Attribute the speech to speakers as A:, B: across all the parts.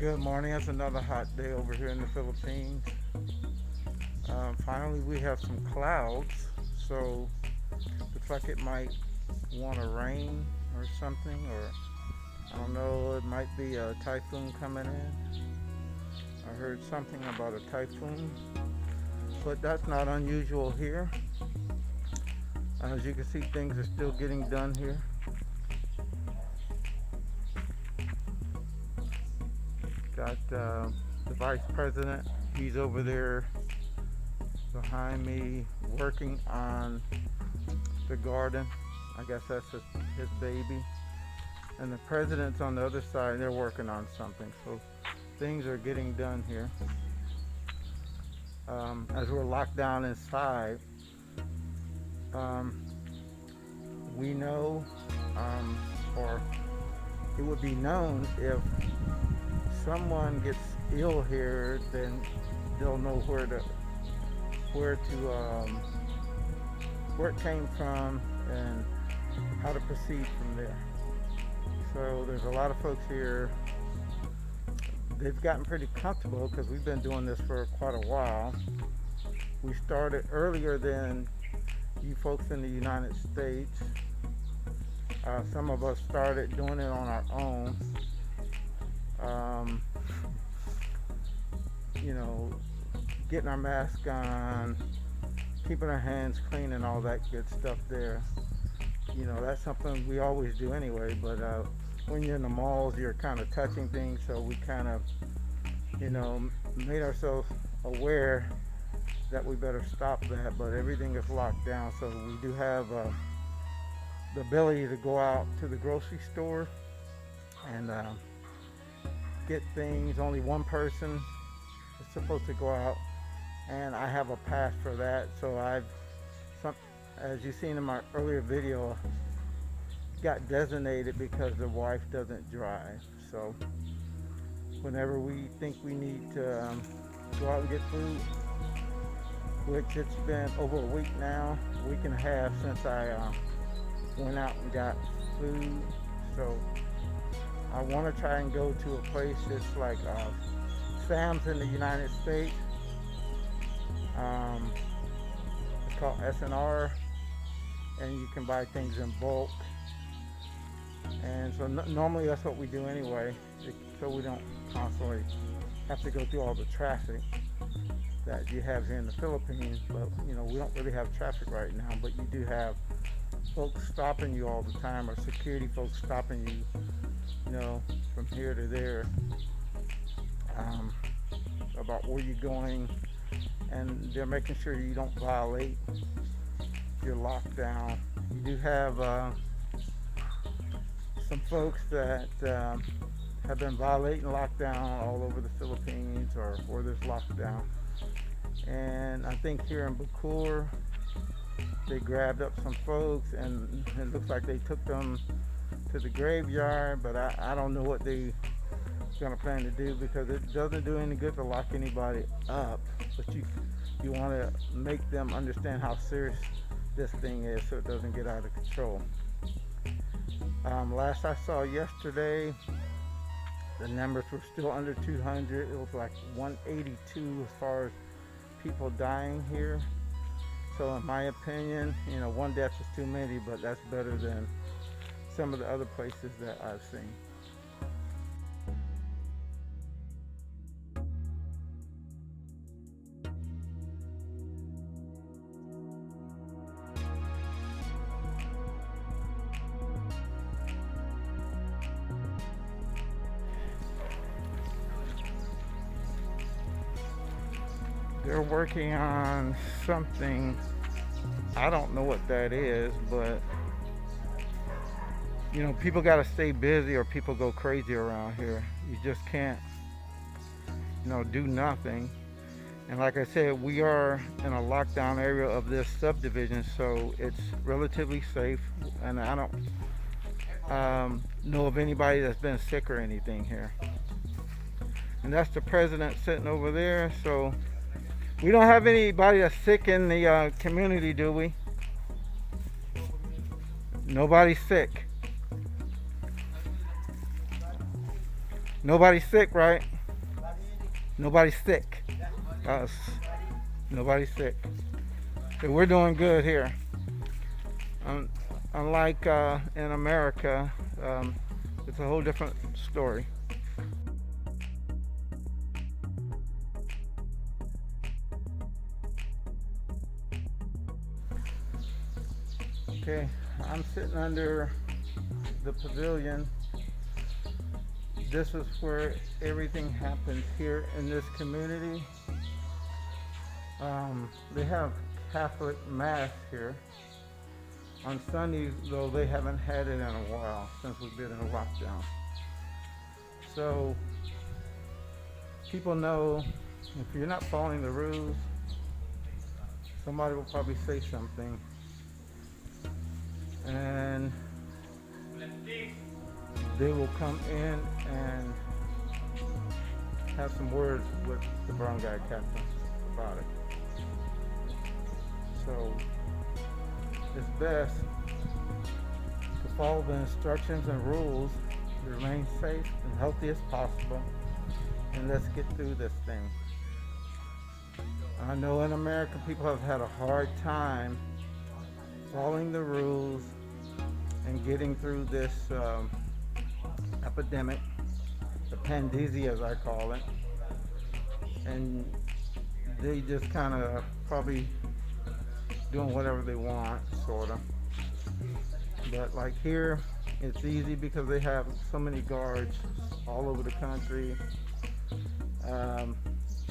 A: Good morning. It's another hot day over here in the Philippines. Finally, we have some clouds, so looks like it might want to rain or something, or I don't know. It might be a typhoon coming in. I heard something about a typhoon, but that's not unusual here. As you can see, things are still getting done here. Got the vice president. He's over there behind me working on the garden. I guess that's his baby. And the president's on the other side. They're working on something. So things are getting done here. As we're locked down inside, um, we know, or it would be known if someone gets ill here, then they'll know where to where it came from and how to proceed from there. So there's a lot of folks here. They've gotten pretty comfortable because we've been doing this for quite a while. We started earlier than you folks in the United States. Some of us started doing it on our own. Um, you know, getting our mask on, keeping our hands clean, and all that good stuff there. You know, that's something we always do anyway, but when you're in the malls, you're kind of touching things, so we kind of, made ourselves aware that we better stop that, but everything is locked down, so we do have the ability to go out to the grocery store and get things. Only one person is supposed to go out, and I have a pass for that, so as you've seen in my earlier video, got designated because the wife doesn't drive. So whenever we think we need to go out and get food, which it's been over a week now, a week and a half since I went out and got food. So I want to try and go to a place that's like Sam's in the United States. It's called S&R, and you can buy things in bulk. And so normally that's what we do anyway, so we don't constantly have to go through all the traffic that you have here in the Philippines. But we don't really have traffic right now, but you do have folks stopping you all the time, or security folks stopping you, from here to there, about where you're going, and they're making sure you don't violate your lockdown. You do have some folks that have been violating lockdown all over the Philippines, or where there's lockdown. And I think here in Bacoor, they grabbed up some folks, and it looks like they took them to the graveyard, but I don't know what they gonna plan to do, because it doesn't do any good to lock anybody up, but you want to make them understand how serious this thing is, so it doesn't get out of control. Last I saw yesterday, the numbers were still under 200. It was like 182 as far as people dying here. So in my opinion, one death is too many, but that's better than some of the other places that I've seen. They're working on something. I don't know what that is, but people got to stay busy or people go crazy around here. You just can't, do nothing. And like I said, we are in a lockdown area of this subdivision, so it's relatively safe. And I don't know of anybody that's been sick or anything here. And that's the president sitting over there. So we don't have anybody that's sick in the community, do we? Nobody's sick. Nobody's sick, right? Nobody's sick. Us. Nobody's sick. So we're doing good here. Um, Unlike in America, it's a whole different story. Okay, I'm sitting under the pavilion. This is where everything happens here in this community. They have Catholic Mass here. On Sundays, though, they haven't had it in a while since we've been in a lockdown. So people know if you're not following the rules, somebody will probably say something. And they will come in and have some words with the brown guy captain about it. So it's best to follow the instructions and rules, to remain safe and healthy as possible, and let's get through this thing. I know in America people have had a hard time following the rules and getting through this epidemic, the Pandizzy as I call it, and they just kind of probably doing whatever they want, sort of. But like here, it's easy because they have so many guards all over the country,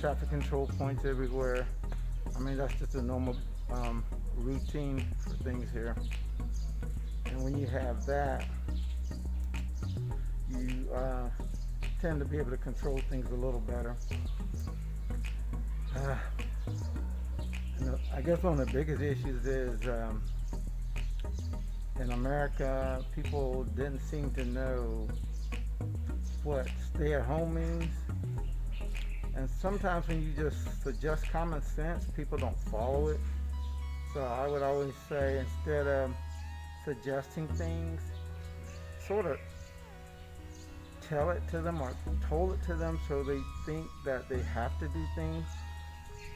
A: traffic control points everywhere. I mean, that's just a normal routine for things here. And when you have that, you tend to be able to control things a little better. I guess one of the biggest issues is in America, people didn't seem to know what stay at home means. And sometimes when you just suggest common sense, people don't follow it. So I would always say, instead of suggesting things, sort of tell it to them or told it to them so they think that they have to do things,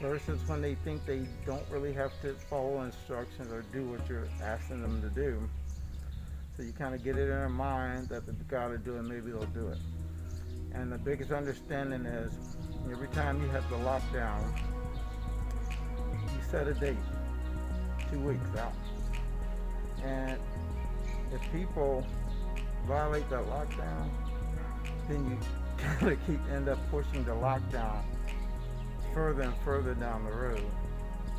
A: versus when they think they don't really have to follow instructions or do what you're asking them to do. So you kind of get it in their mind that they've got to do it, maybe they'll do it. And the biggest understanding is every time you have the lockdown, you set a date, 2 weeks out. And if people violate that lockdown, then you kind of end up pushing the lockdown further and further down the road.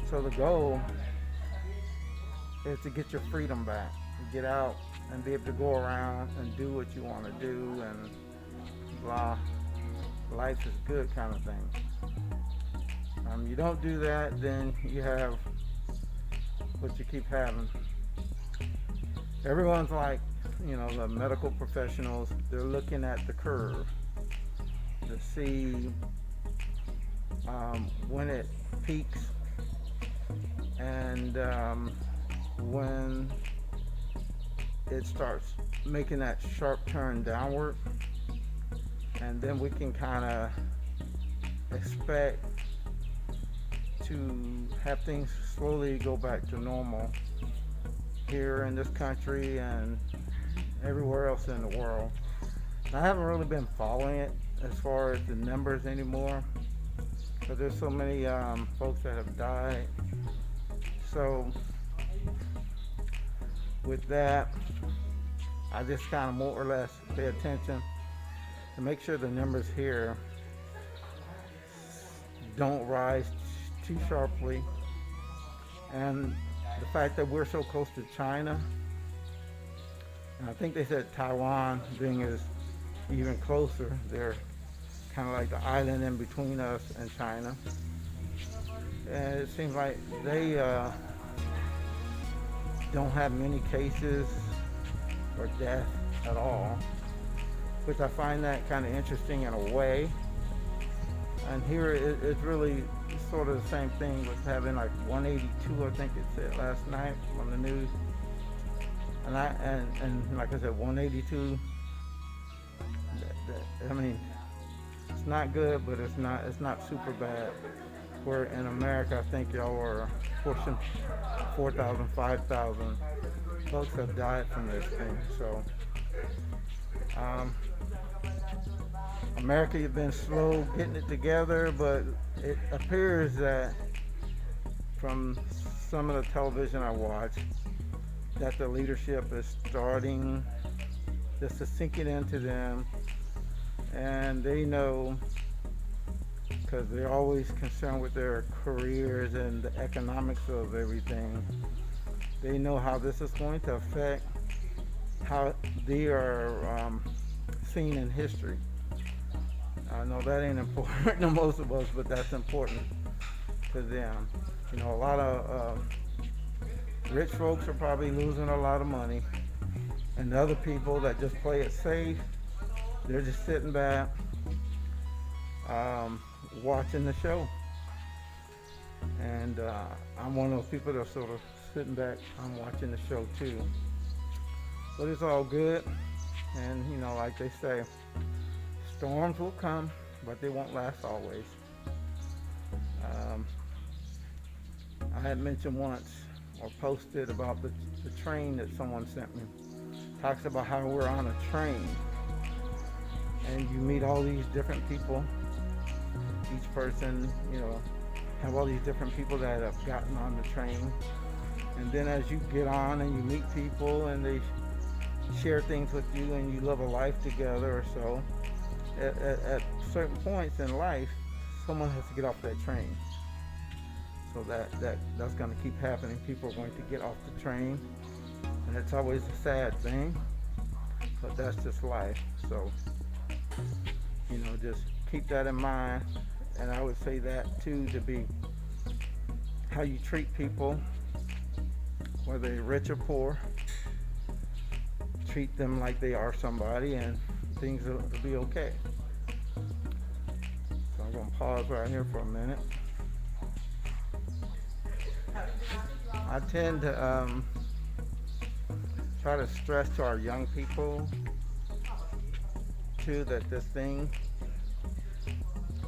A: So the goal is to get your freedom back, get out and be able to go around and do what you want to do and blah, life is good kind of thing. You don't do that, then you have what you keep having. Everyone's like, the medical professionals, they're looking at the curve to see when it peaks and when it starts making that sharp turn downward, and then we can kind of expect to have things slowly go back to normal here in this country and everywhere else in the world. I haven't really been following it as far as the numbers anymore, but there's so many folks that have died. So with that, I just kind of more or less pay attention to make sure the numbers here don't rise too sharply. And the fact that we're so close to China, and I think they said Taiwan being is even closer, they're kind of like the island in between us and China. And it seems like they don't have many cases or death at all, which I find that kind of interesting in a way. And here it's really sort of the same thing with having like 182, I think it said last night on the news. And like I said, 182. I mean, It's not good, but it's not super bad. Where in America, I think y'all are pushing 4,000, 5,000 folks have died from this thing. So um, America has been slow getting it together, but it appears that from some of the television I watch, that the leadership is starting just to sink it into them, and they know because they're always concerned with their careers and the economics of everything. They know how this is going to affect how they are seen in history. I know that ain't important to most of us, but that's important to them. A lot of rich folks are probably losing a lot of money, and the other people that just play it safe, they're just sitting back, um, watching the show. And I'm one of those people that are sort of sitting back, I'm watching the show too. But it's all good, and like they say, storms will come, but they won't last always. Um, I had mentioned once or posted about the train that someone sent me. Talks about how we're on a train and you meet all these different people. Each person, have all these different people that have gotten on the train. And then as you get on and you meet people and they share things with you and you live a life together or so, at certain points in life, someone has to get off that train. So that's going to keep happening. People are going to get off the train, and it's always a sad thing, but that's just life. So just keep that in mind. And I would say that too, to be how you treat people, whether they're rich or poor. Treat them like they are somebody, and things will be okay. So I'm going to pause right here for a minute. I tend to try to stress to our young people too that this thing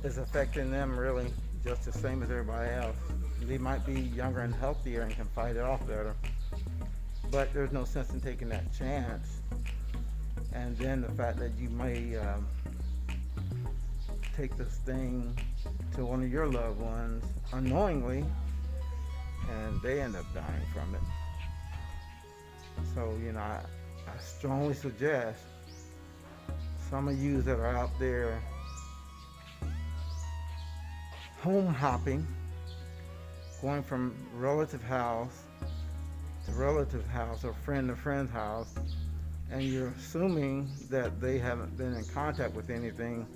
A: is affecting them really just the same as everybody else. They might be younger and healthier and can fight it off better, but there's no sense in taking that chance. And then the fact that you may take this thing to one of your loved ones unknowingly, and they end up dying from it. So, I strongly suggest some of you that are out there home hopping, going from relative house to relative house or friend to friend's house, and you're assuming that they haven't been in contact with anything,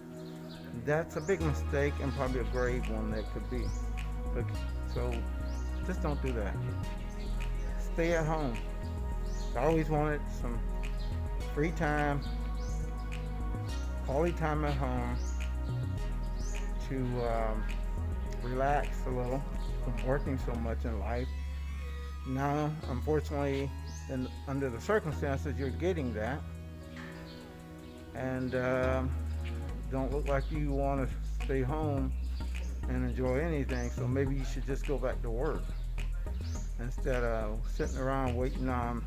A: that's a big mistake and probably a grave one that could be. So just don't do that. Stay at home. I always wanted some free time, quality time at home to relax a little from working so much in life. Now, unfortunately, under the circumstances, you're getting that, and don't look like you want to stay home and enjoy anything. So maybe you should just go back to work instead of sitting around waiting on,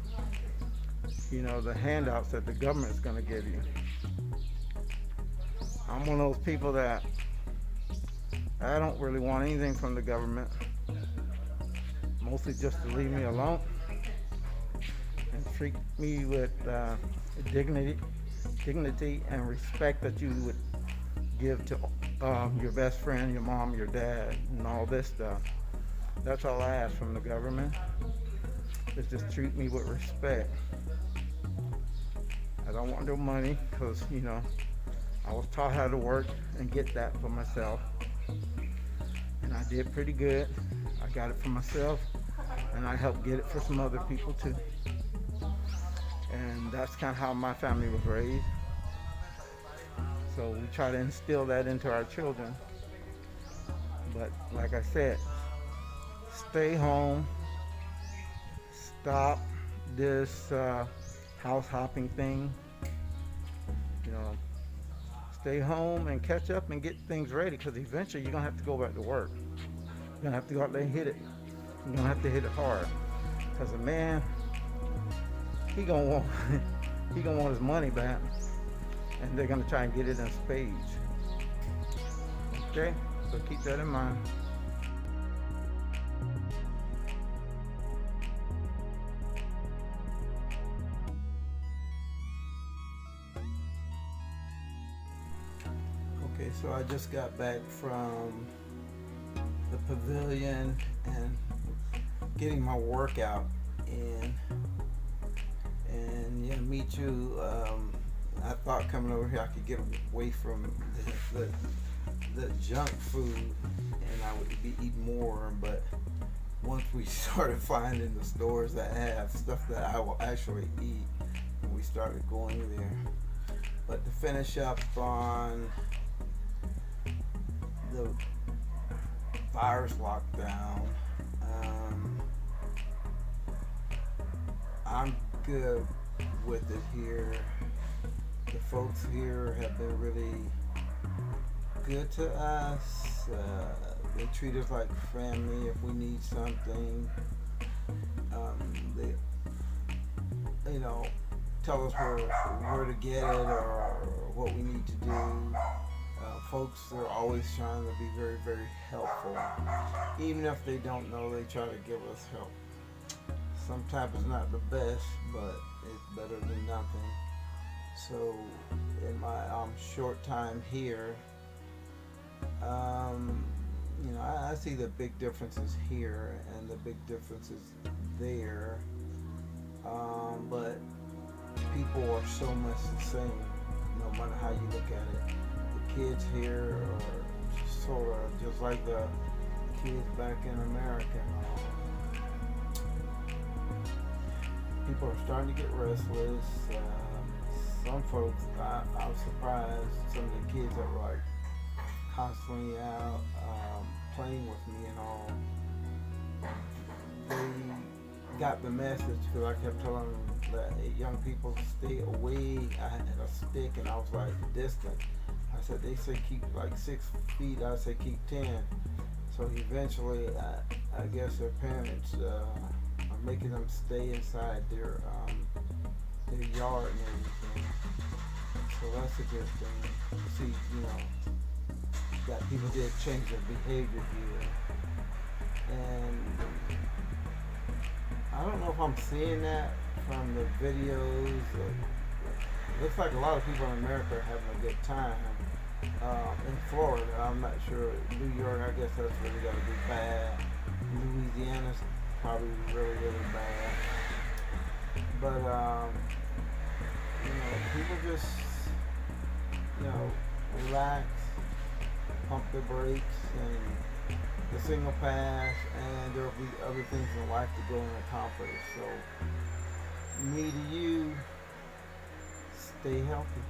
A: the handouts that the government's going to give you. I'm one of those people that I don't really want anything from the government, mostly just to leave me alone and treat me with dignity and respect that you would give to your best friend, your mom, your dad, and all this stuff. That's all I ask from the government, is just treat me with respect. I don't want no money because, I was taught how to work and get that for myself. And I did pretty good. I got it for myself, and I helped get it for some other people too. And that's kind of how my family was raised. So we try to instill that into our children. But like I said, stay home. Stop this house hopping thing. stay home and catch up and get things ready, because eventually you're gonna have to go back to work. You're gonna have to go out there and hit it. You're gonna have to hit it hard, because a man, he gonna want he gonna want his money back, and they're gonna try and get it in spades. Okay, so keep that in mind. Okay, so I just got back from the pavilion and getting my workout in. And yeah, me too. I thought coming over here I could get away from the junk food and I would be eating more, but once we started finding the stores that have stuff that I will actually eat, and we started going there. But to finish up on the virus lockdown, I'm good with it here. The folks here have been really good to us. They treat us like family if we need something. They, tell us where to get it or what we need to do. Folks are always trying to be very, very helpful. Even if they don't know, they try to give us help. Sometimes it's not the best, but it's better than nothing. So, in my short time here, I see the big differences here and the big differences there. But people are so much the same, no matter how you look at it. The kids here are sort of just like the kids back in America. People are starting to get restless. Some folks, I was surprised, some of the kids that were like constantly out playing with me and all, they got the message, because I kept telling them that young people stay away. I had a stick and I was like distant. I said, they say keep like 6 feet, I said keep 10. So eventually, I guess their parents are making them stay inside their yard and everything. So that's a good thing. See, that people did change their behavior here. And I don't know if I'm seeing that from the videos. It looks like a lot of people in America are having a good time. In Florida, I'm not sure. New York, I guess that's really got to be bad. Louisiana's probably really, really bad. But, people just, relax, pump their brakes, and the single pass, and there'll be other things in life to go and accomplish. So, me to you, stay healthy.